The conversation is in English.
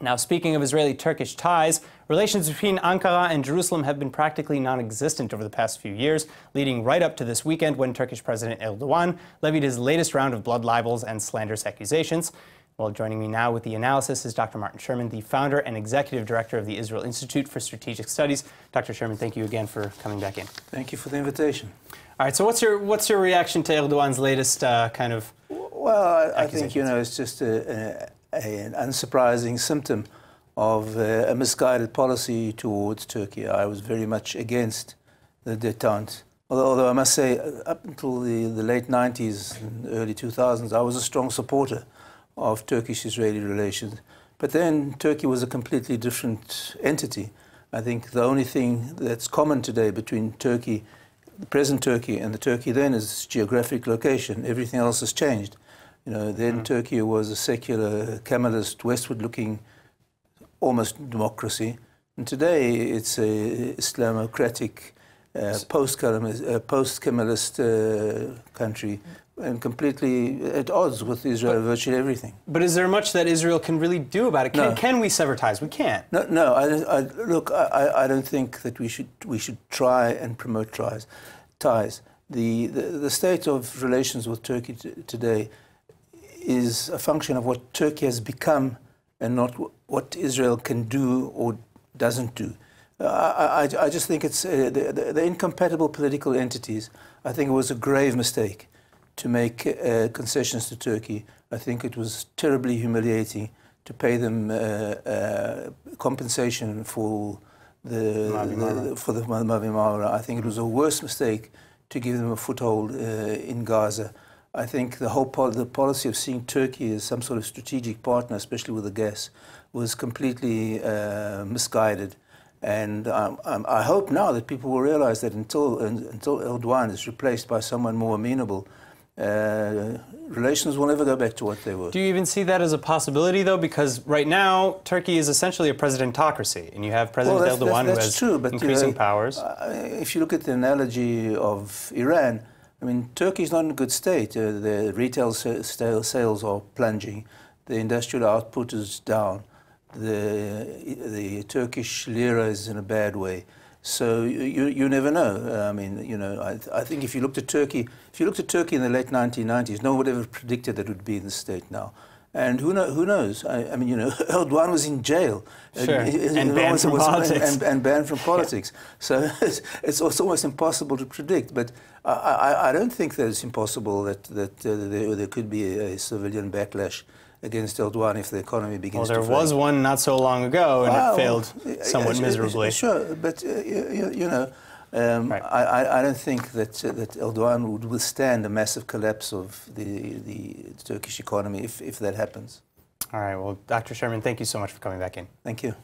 Now, speaking of Israeli-Turkish ties, relations between Ankara and Jerusalem have been practically non-existent over the past few years, leading right up to this weekend when Turkish President Erdogan levied his latest round of blood libels and slanderous accusations. Well, joining me now with the analysis is Dr. Martin Sherman, the founder and executive director of the Israel Institute for Strategic Studies. Dr. Sherman, thank you again for coming back in. Thank you for the invitation. All right, so what's your reaction to Erdogan's latest kind of Well, I think, it's just an unsurprising symptom of a misguided policy towards Turkey. I was very much against the détente. Although I must say, up until the late 90s and early 2000s, I was a strong supporter of Turkish-Israeli relations. But then Turkey was a completely different entity. I think the only thing that's common today between Turkey, the present Turkey, and the Turkey then is geographic location. Everything else has changed. Then Turkey was a secular, Kemalist, westward-looking, almost democracy. And today it's a Islamocratic, post-Kemalist country, and completely at odds with Israel, virtually everything. But is there much that Israel can really do about it? No. Can we sever ties? We can't. No. I don't think that we should try and promote ties. The state of relations with Turkey today is a function of what Turkey has become and not what Israel can do or doesn't do. I just think it's the incompatible political entities. I think it was a grave mistake to make concessions to Turkey. I think it was terribly humiliating to pay them compensation for the Mavi Marmara. I think it was a worse mistake to give them a foothold in Gaza. I think the policy of seeing Turkey as some sort of strategic partner, especially with the gas, was completely misguided. And I hope now that people will realize that until Erdogan is replaced by someone more amenable, relations will never go back to what they were. Do you even see that as a possibility, though? Because right now, Turkey is essentially a presidentocracy, and you have President Erdogan who has increasing powers. If you look at the analogy of Iran, I mean, Turkey is not in a good state. The retail sales are plunging. The industrial output is down. The Turkish lira is in a bad way. So you never know. I mean, I think if you looked at Turkey, in the late 1990s, no one would ever predicted that it would be in this state now. And who knows? I mean, Erdogan was in jail. Sure. And banned from politics. And banned from politics. So it's almost impossible to predict. But I don't think that it's impossible that there could be a civilian backlash against Erdogan if the economy begins to fail. Well, there was one not so long ago, and it failed somewhat miserably. Sure, but I don't think that Erdogan would withstand a massive collapse of the Turkish economy if that happens. All right. Well, Dr. Sherman, thank you so much for coming back in. Thank you.